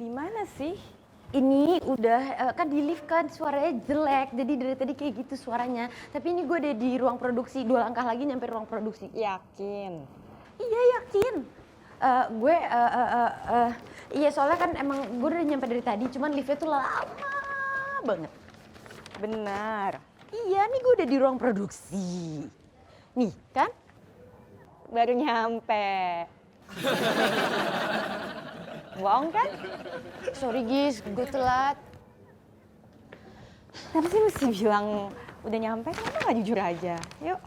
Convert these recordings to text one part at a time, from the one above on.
Di mana sih? Ini udah, kan di lift kan suaranya jelek, jadi dari tadi kayak gitu suaranya. Tapi ini gue udah di ruang produksi, 2 langkah lagi nyampe ruang produksi. Yakin? Iya yakin. Iya soalnya kan emang gue udah nyampe dari tadi, cuman liftnya tuh lama banget. Benar. Iya nih gue udah di ruang produksi. Nih kan? Baru nyampe. Bohong kan? Sorry Gis, gue telat. Kenapa sih mesti bilang udah nyampe? Kenapa nggak jujur aja? Yuk.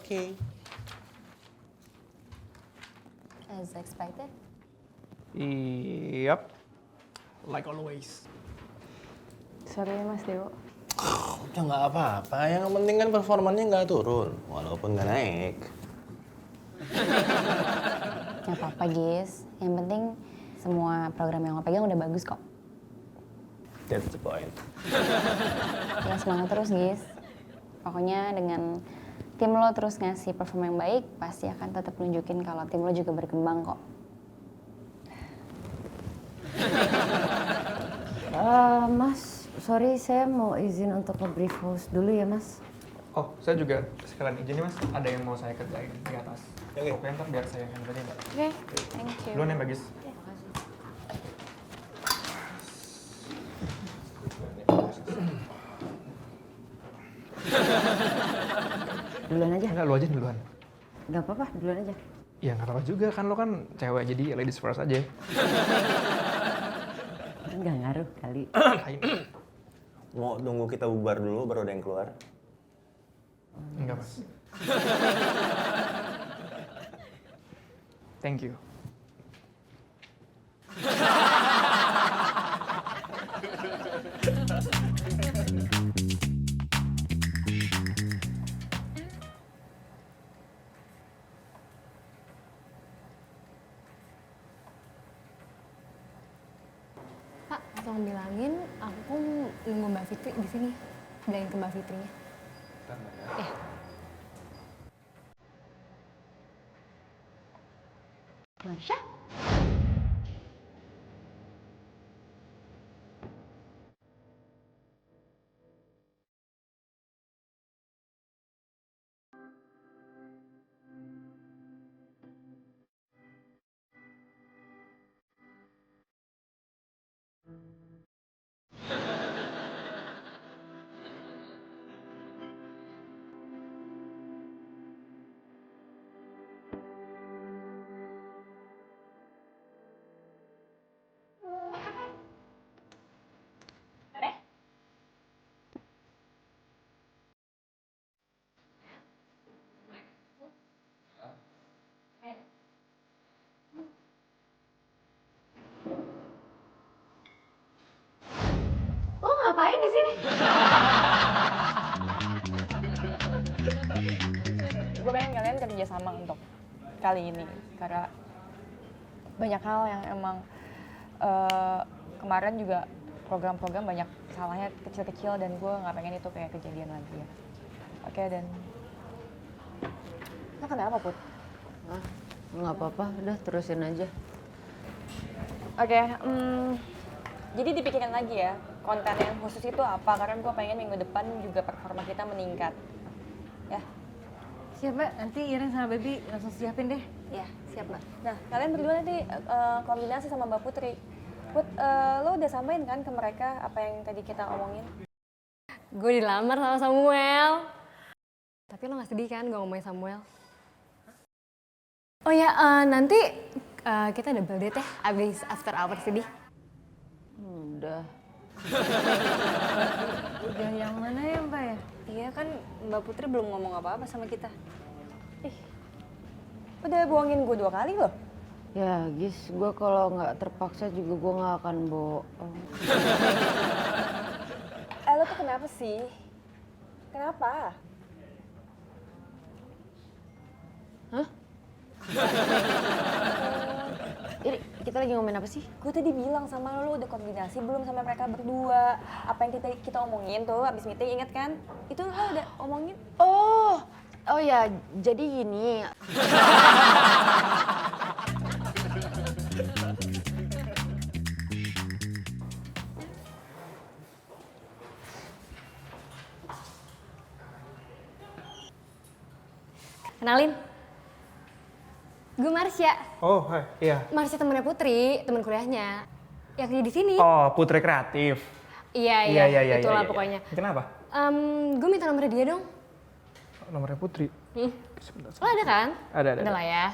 Oke. As expected. Yep, like always. Sorry ya Mas Dewo. Udah nggak apa-apa, yang penting kan performanya nggak turun, walaupun nggak naik. Gak apa-apa, Gis. Yang penting semua program yang lo pegang udah bagus kok. That's the point. Ya semangat terus, Gis. Pokoknya dengan tim lo terus ngasih performa yang baik, pasti akan tetap nunjukin kalau tim lo juga berkembang kok. Mas, sorry saya mau izin untuk nge-brief host dulu ya Mas. Oh, saya juga sekalian izin nih Mas, ada yang mau saya kerjain di atas. Oke. Pokoknya ntar biar saya handle aja Mbak. Oke, thank you. Duluan ya Mbak Gis. Duluan aja. Enggak, lu aja duluan. Gak apa-apa, duluan aja. Ya nggak apa-apa juga, kan lo kan cewek, jadi ladies first aja. Gak ngaruh kali. Mau nunggu kita bubar dulu baru ada yang keluar? Enggak Mas. Thank you. Pak, tolong bilangin aku nunggu Mbak Fitri di sini. Bilangin ke Mbak Fitrinya. Ya. Masya? Lo ngapain di sini? Gue pengen kalian kerja sama untuk kali ini. Karena banyak hal yang emang kemarin juga program-program banyak salahnya kecil-kecil dan gue nggak pengen itu kayak kejadian lagi ya. Oke, dan lo kenapa Put? Gak apa-apa, udah terusin aja. Oke, jadi dipikirin lagi ya konten yang khusus itu apa, karena gue pengen minggu depan juga performa kita meningkat ya. Siap Mbak, nanti Iren sama Baby langsung siapin deh. Ya, siap Mbak. Nah, kalian berdua nanti kombinasi sama Mbak Putri. Put, lo udah samain kan ke mereka apa yang tadi kita omongin? Gue dilamar sama Samuel. Tapi lo gak sedih kan gue ngomongin Samuel? Oh ya, nanti kita double date ya abis after hours sedih. Udah. Udah yang mana ya Mbak ya? Iya kan Mbak Putri belum ngomong apa-apa sama kita. Udah bohongin gue 2 kali loh. Ya Gis, gue kalau nggak terpaksa juga gue nggak akan bohong. Lo tuh kenapa sih? Kenapa? Hah? Ini kita lagi ngomongin apa sih? Gue tadi bilang sama lo udah kombinasi belum sama mereka berdua. Apa yang kita omongin tuh abis meeting, inget kan? Itu lo udah omongin. Oh ya, jadi gini. Kenalin, gue Marsha. Oh, hai, iya. Marsha temennya Putri, temen kuliahnya. Yang kerja di sini. Oh, Putri Kreatif. Iya, itulah pokoknya. Kenapa? Gue minta nomornya dia dong. Nomornya Putri. Sebentar. Lo ada kan? Ada. Ada lah ya.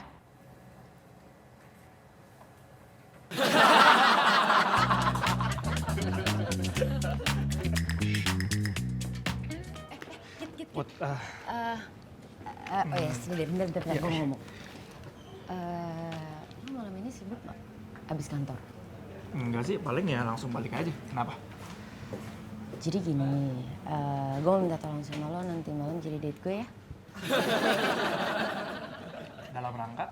Oh ya, bentar, gue ngomong. Lo malam ini sibuk nggak? Abis kantor? Enggak sih, paling ya langsung balik aja. Kenapa? Jadi gini, gue mau minta tolong sama lo nanti malam jadi date gue ya. Dalam rangka?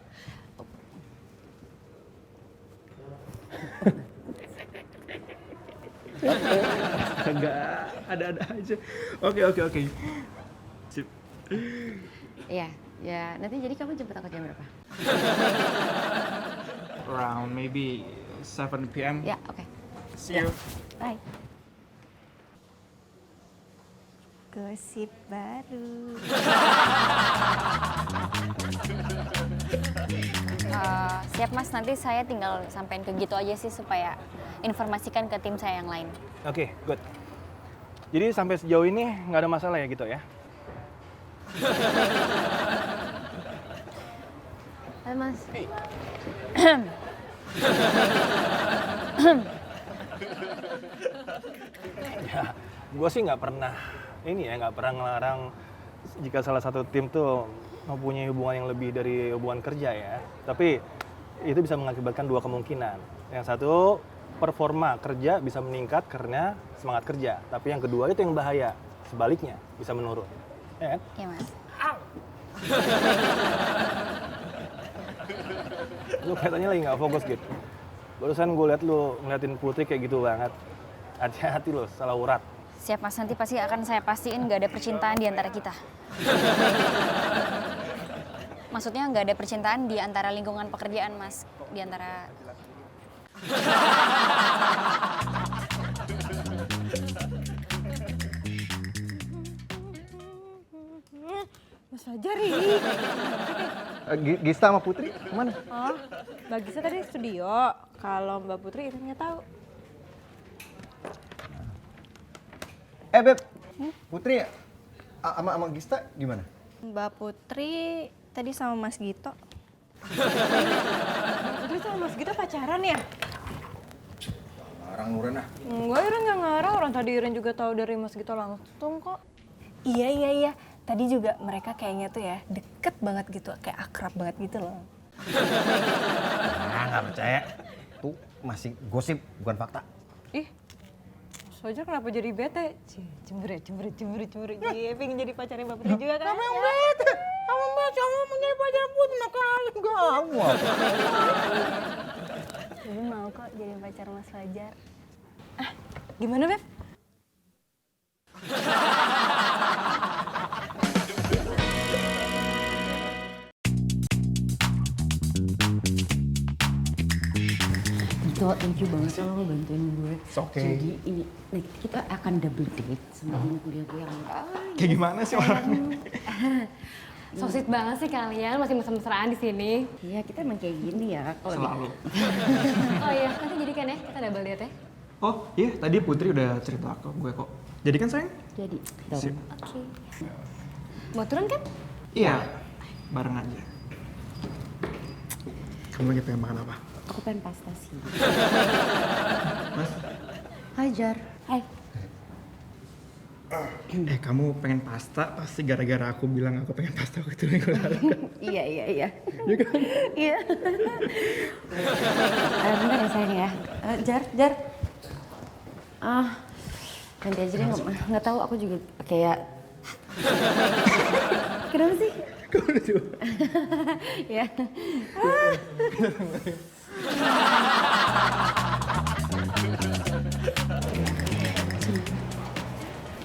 Enggak, ada aja. Oke. Sip. Iya, ya nanti jadi kamu jemput aku jam berapa? Around maybe 7 p.m. Ya, oke. See you. Bye. Gosip baru. Siap Mas, nanti saya tinggal sampein ke gitu aja sih supaya informasikan ke tim saya yang lain. Oke, good. Jadi sampai sejauh ini nggak ada masalah ya gitu ya? Hai Mas. Ya, gue sih nggak pernah ngelarang jika salah satu tim tuh mempunyai hubungan yang lebih dari hubungan kerja ya. Tapi itu bisa mengakibatkan 2 kemungkinan. Yang satu, performa kerja bisa meningkat karena semangat kerja. Tapi yang kedua itu yang bahaya, sebaliknya bisa menurun. Ya kan? Iya Mas. Lu kelihatannya lagi nggak fokus gitu. Barusan gue liat lu ngeliatin Putri kayak gitu banget. Hati-hati lo, salah urat. Siap Mas, nanti pasti akan saya pastiin nggak ada percintaan di antara kita. Maksudnya nggak ada percintaan di antara lingkungan pekerjaan Mas, di antara... Mas Fajar ini. Gista sama Putri kemana? Oh, Mbak Gisa tadi di studio. Kalau Mbak Putri itu tahu. Beb, Putri sama Gista gimana? Mbak Putri tadi sama Mas Gito. Mbak Putri sama Mas Gito pacaran ya? Ngarang Nuren ah. Enggak, Iren nggak ngarang. Orang tadi Iren juga tahu dari Mas Gito langsung kok. Iya. Tadi juga mereka kayaknya tuh ya deket banget gitu, kayak akrab banget gitu loh. Nggak percaya. Tuh masih gosip bukan fakta. Ih, Mas Fajar kenapa jadi bete? Cemberut. Iya, pengen jadi pacarnya Mbak Putri juga kan? Kamu yang bete. Kamu mau jadi pacar Putri, makanya kamu. Gue mau kok jadi pacar Mas Fajar. Gimana, Beb? Gito, thank you banget lo bantuin gue. okay. Jadi ini, kita akan double date sama temen kuliah gue yang Kayak gimana sih orangnya? So sweet banget sih kalian, masih mesra-mesraan di sini. Iya, kita emang kayak gini ya. Selalu. Oh iya, nanti jadikan ya, kita double date ya. Oh iya, tadi Putri udah cerita ke gue kok. Jadi kan sayang? Jadi, Sip. Oke. Mau turun kan? Iya, bareng aja. Kamu lagi pengen makan apa? Aku pengen pasta sih. Mas? Hajar. Hai. Kamu pengen pasta pasti gara-gara aku bilang aku pengen pasta waktu itu minggu lalu. Iya. Iya kan? Iya. Bentar ya sayang ya. Jar. Nanti aja deh, nggak tahu aku juga kayak. Kenapa sih? Kamu lucu. Ya.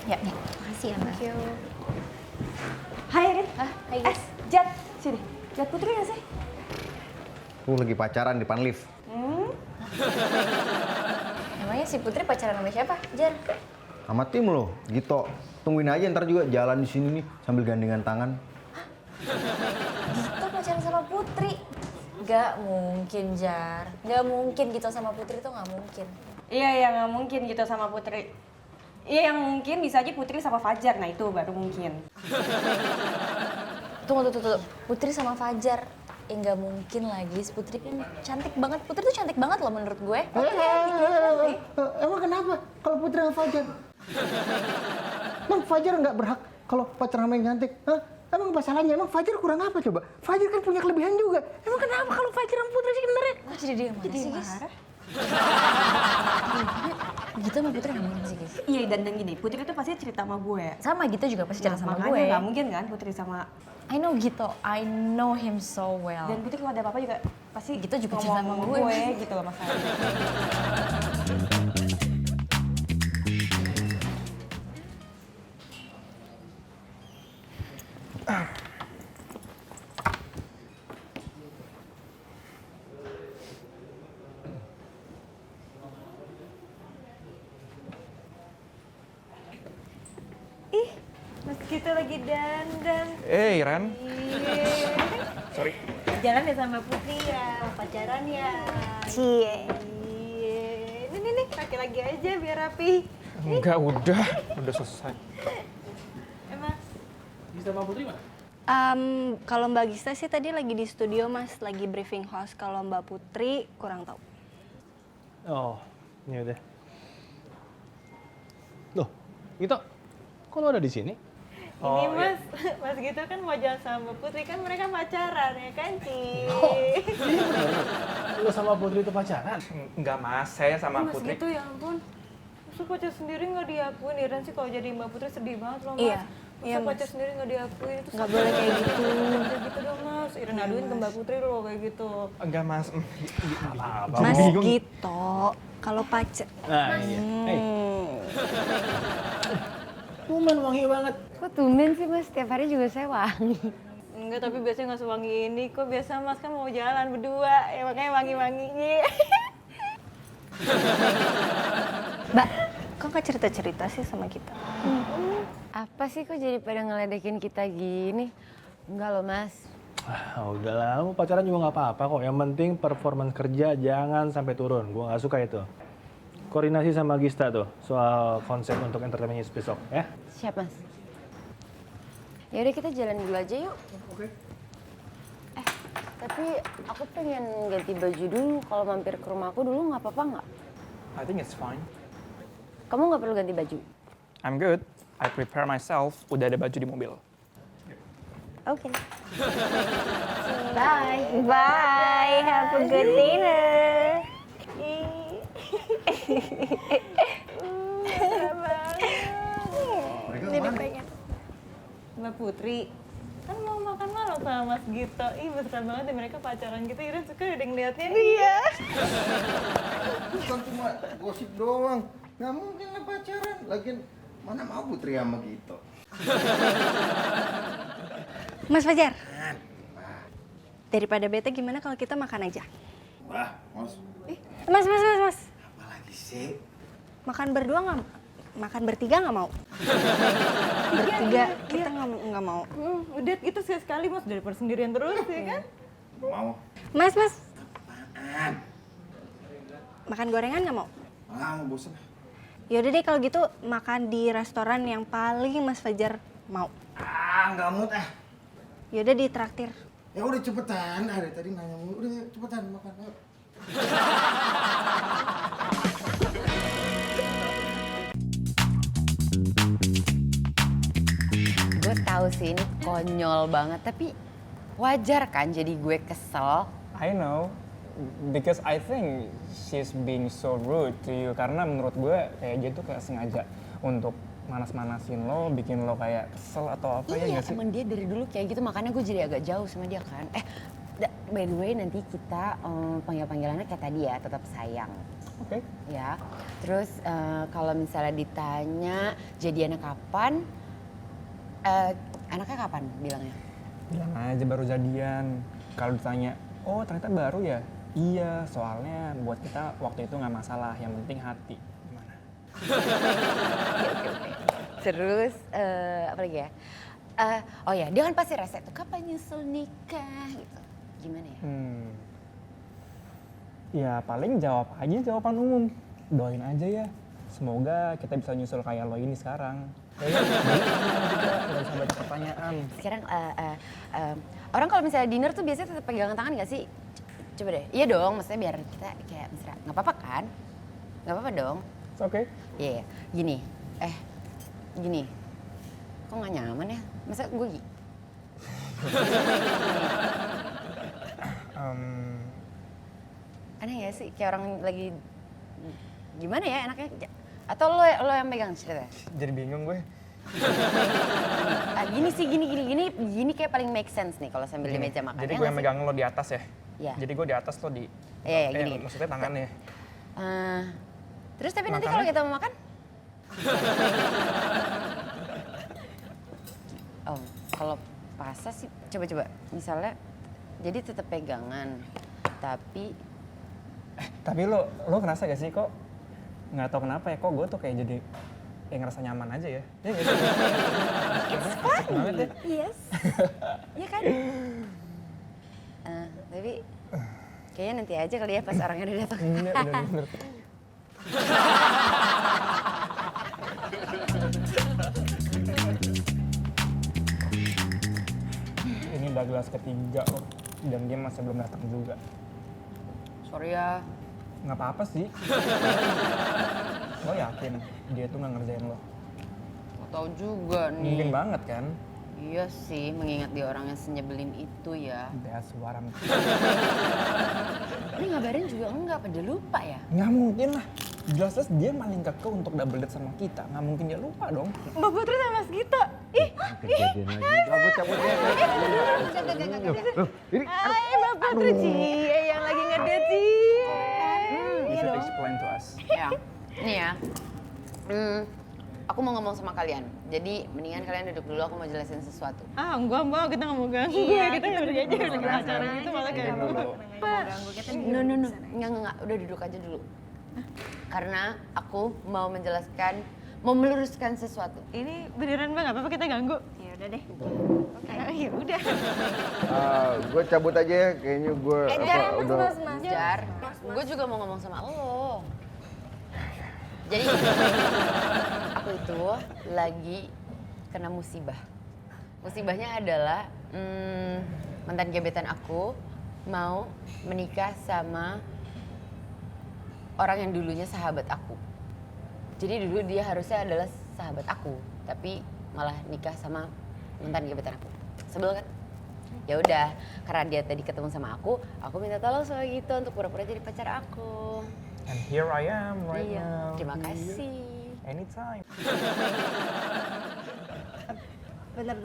Ya, makasih ya Mbak. Hai Rin. Hai guys. Jat, sini. Jat Putri nggak sih? Lu lagi pacaran di depan lift. Emangnya si Putri pacaran sama siapa? Jar. Sama tim lo, Gito. Tungguin aja ntar juga jalan di sini nih sambil gandengan tangan. Gito pacaran sama Putri? Gak mungkin, Jar. Gak mungkin Gito sama Putri tuh gak mungkin. Iya, nggak mungkin gitu sama Putri. Iya, yang mungkin bisa aja Putri sama Fajar. Nah, itu baru mungkin. Tunggu. Putri sama Fajar. Nggak mungkin lagi. Putri kan cantik banget. Putri tuh cantik banget loh menurut gue. Emang kenapa kalau Putri sama Fajar? Emang Fajar nggak berhak kalau pacaran sama yang cantik? Hah? Emang apa salahnya? Emang Fajar kurang apa coba? Fajar kan punya kelebihan juga. Emang kenapa kalau Fajar sama Putri sih sebenarnya? Kok jadi dia mana sih, guys? Gito sama Putri gak mungkin sih, guys. Iya, dan gini, Putri itu pasti cerita sama gue. Sama Gito juga pasti cerita sama Makanya gue. nggak mungkin kan Putri sama... I know Gito. I know him so well. Dan Putri kalau ada apa-apa juga pasti Gito juga ngomong cerita sama sama gue. gue gitu loh masalahnya. Mas kita lagi dandan. Ran. Sorry. Jalan ya sama Putri ya, pacaran ya. Cie. Ini pakai lagi aja biar rapi. Enggak, udah selesai. Emang Gista sama Putri mana? Kalau Mbak Gista sih tadi lagi di studio Mas, lagi briefing host. Kalau Mbak Putri kurang tahu. Oh, ya udah. Loh, Gito, kok lo ada di sini? ini Mas, Mas gitu kan mau jalan sama Putri kan mereka pacaran ya kan, Ci? Lo sama Putri itu pacaran? Enggak Mas, saya sama Mas Putri. gitu ya ampun. Masa pacar sendiri nggak diakuin, Iren sih kalau jadi Mbak Putri sedih banget loh Mas. Iya, Masa iya, Mas. pacar sendiri nggak diakuin, itu Nggak boleh kayak gitu. Kayak gitu dong Mas, Iren aduin ke Mbak Putri loh kayak gitu. Enggak Mas. Apa-apa. Mas Bingung. Gito, kalau pacar... Nah, iya. Hey, Cuman wangi banget. Kok tumben sih Mas, setiap hari juga saya wangi. Enggak, tapi biasanya nggak sewangi ini kok. Biasa Mas kan mau jalan berdua, ya makanya wangi-wanginya. Mbak, kok nggak cerita-cerita sih sama kita? Apa sih kok jadi pada ngeledekin kita gini? Enggak loh Mas. Udahlah, mau pacaran juga nggak apa-apa kok. Yang penting performance kerja jangan sampai turun. Gua nggak suka itu. Koordinasi sama Gista tuh soal konsep untuk entertainment news besok, ya? Siap Mas. Ya udah kita jalan dulu aja yuk. Oke. Tapi aku pengen ganti baju dulu. Kalau mampir ke rumah aku dulu nggak apa-apa nggak? I think it's fine. Kamu nggak perlu ganti baju. I'm good. I prepare myself. Udah ada baju di mobil. Oke. Bye. Bye. Have a good dinner. Mbak Putri, kan mau makan malam sama Mas Gito. Ih, mesra banget deh mereka pacaran gitu. Iren suka udah ngeliatnya dia. Bukan cuma gosip doang. Nggak mungkin lah pacaran. Lagian mana mau Putri sama Gito. Mas Fajar. Daripada bete gimana kalau kita makan aja? Wah, Mas. Mas. Apa lagi sih? Makan berdua nggak? Makan bertiga nggak mau? Bertiga kita nggak mau. Udah gitu sekali Mas, daripada sendirian terus ya kan? Mau. Mas. Apaan? Makan gorengan nggak mau? Mau, bosan. Yaudah deh kalau gitu makan di restoran yang paling Mas Fajar mau. nggak mood ah. Yaudah ditraktir. Ya udah cepetan, dari tadi nanya mulu. Udah cepetan makan. Ayo. Gue tahu sih ini konyol banget, tapi wajar kan jadi gue kesel. I know, because I think she's being so rude to you. Karena menurut gue kayak dia tuh kayak sengaja untuk manas-manasin lo, bikin lo kayak kesel atau apa ya Iya, nggak sih? emang dia dari dulu kayak gitu, makanya gue jadi agak jauh sama dia kan. By the way nanti kita panggil-panggilannya kayak tadi ya, tetap sayang. Oke. Ya, terus kalau misalnya ditanya jadiannya kapan, anaknya kapan bilangnya? Bilang aja baru jadian. Kalau ditanya, oh ternyata baru ya? Iya, soalnya buat kita waktu itu nggak masalah, yang penting hati. Gimana? Oke. Terus apa lagi ya? Oh ya, dia kan pasti rese tuh, kapan nyusul nikah gitu. Gimana ya? Ya paling jawab aja jawaban umum. Doain aja ya. Semoga kita bisa nyusul kayak lo ini sekarang. Ya, nggak usah banyak pertanyaan. Sekarang orang kalau misalnya dinner tuh biasanya tetap pegangan tangan gak sih? Coba deh. Iya dong, maksudnya biar kita kayak mesra. Nggak apa-apa kan? Nggak apa-apa dong. Oke. Iya, gini. Gini. Kok nggak nyaman ya? Masa gue aneh ya sih? Kayak orang lagi gimana ya enaknya? Atau lo yang megang cerita? Jadi bingung gue. Gini sih, gini kayak paling make sense nih kalau sambil di meja makan. Jadi ya gue nggak yang sih? megang lo di atas ya? Iya. Jadi gue di atas lo di... Iya, gini. Maksudnya tangannya. Terus tapi nanti kalau kita mau makan? Oh, kalau pasta sih coba-coba. Misalnya, jadi tetap pegangan, tapi... Tapi lo ngerasa gak sih kok? Nggak tahu kenapa ya, kok gue tuh kayak jadi ngerasa nyaman aja ya. Iya gak sih? Asik banget ya. Yes. Iya kan? Tapi kayaknya nanti aja kali ya pas orangnya udah datang. Bener. Ini udah gelas ketiga loh, dan dia masih belum datang juga. Sorry ya. Nggak apa-apa sih. Lo yakin dia tuh nggak ngerjain lo? Gak tau juga nih. Mungkin banget kan? Iya sih, mengingat dia orang yang senyebelin itu ya. That's what I'm... Ini ngabarin juga enggak, apa dia lupa ya? Nggak mungkin lah. Jelas-jelas dia maling keke untuk double date sama kita. Nggak mungkin dia lupa dong. Mbak Putri sama Mas Gita. Kejadian lagi. Aku cabut ya. Ini Mbak Putri Cie yang lagi ngedate Cie. You should explain to us. Ya, nih ya. Aku mau ngomong sama kalian. Jadi mendingan kalian duduk dulu, aku mau jelasin sesuatu. Enggak Mbak, kita nggak mau ganggu. Iya, kita berdua aja lagi pacaran itu malah kayak dulu. No. Enggak. Udah duduk aja dulu. Karena aku mau menjelaskan, mau meluruskan sesuatu. Ini beneran Mbak, nggak apa-apa kita ganggu. Ya udah deh. Oke. Ya udah. gue cabut aja ya. Kayaknya gue udah. Jar, gue juga mau ngomong sama lo. Jadi aku itu lagi kena musibah. Musibahnya adalah mantan gebetan aku mau menikah sama orang yang dulunya sahabat aku. Jadi dulu dia harusnya adalah sahabat aku, tapi malah nikah sama mantan gebetan aku. Sebel kan? Ya udah, karena dia tadi ketemu sama aku minta tolong sama gitu untuk pura-pura jadi pacar aku. And here I am right Iya, now. terima kasih. Anytime. Bentar.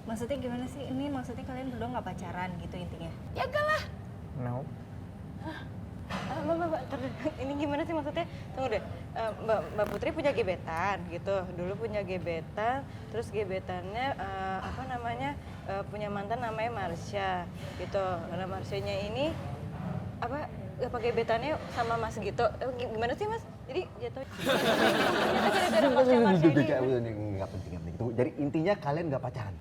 Maksudnya gimana sih? Ini maksudnya kalian berdua nggak pacaran gitu intinya? Ya enggak lah. No. Mbak, ini gimana sih maksudnya? Tunggu deh, Mbak Putri punya gebetan gitu. Dulu punya gebetan, terus gebetannya punya mantan namanya Marsha gitu. Karena Marshanya ini apa gebetannya sama Mas gitu. Gimana sih Mas? Jadi jatuh. Gara-gara Marsha ini. Nggak penting. Jadi intinya kalian nggak pacaran?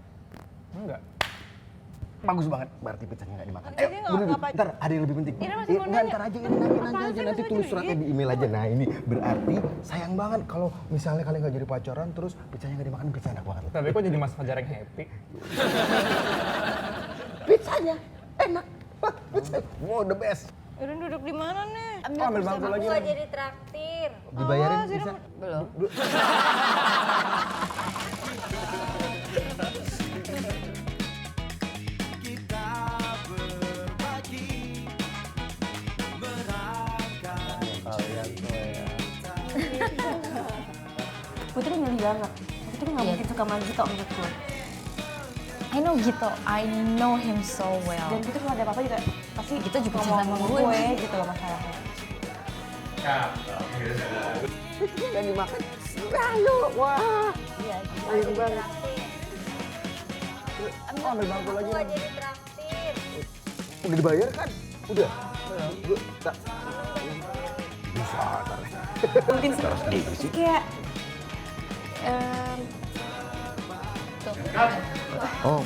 Enggak. Bagus banget. Berarti pizzanya nggak dimakan. Jadi nggak apa- Ntar ada yang lebih penting. Ira masih mau nanya. Ntar aja, nanti tulis suratnya di email aja. Nah ini berarti sayang banget kalau misalnya kalian nggak jadi pacaran terus pizzanya nggak dimakan, pizza enak banget. Tapi kok jadi Mas Fajar yang happy? Pizzanya enak. Wah, pizza. Wow, the best. Iren duduk di mana nih? Ambil bangku lagi. Gua jadi traktir. Dibayarin Awas, bisa. Iren. Belum. Kalian tuh ya. Putri milih banget. Putri nggak mungkin suka sama Gito menurut gue. I know Gito, I know him so well. Dan Putri kalau ada apa-apa juga pasti Gito juga ngomong cinta sama sama gue. gue gitu loh masalahnya. Dan dimakan. Ayo, wah. Iya, Sayang banget. ambil bangku lagi. Gua jadi traktir. Udah dibayar kan? Udah. Gua tak. Bisa, ntar. Mungkin Taruh sendiri sih. kayak Oh,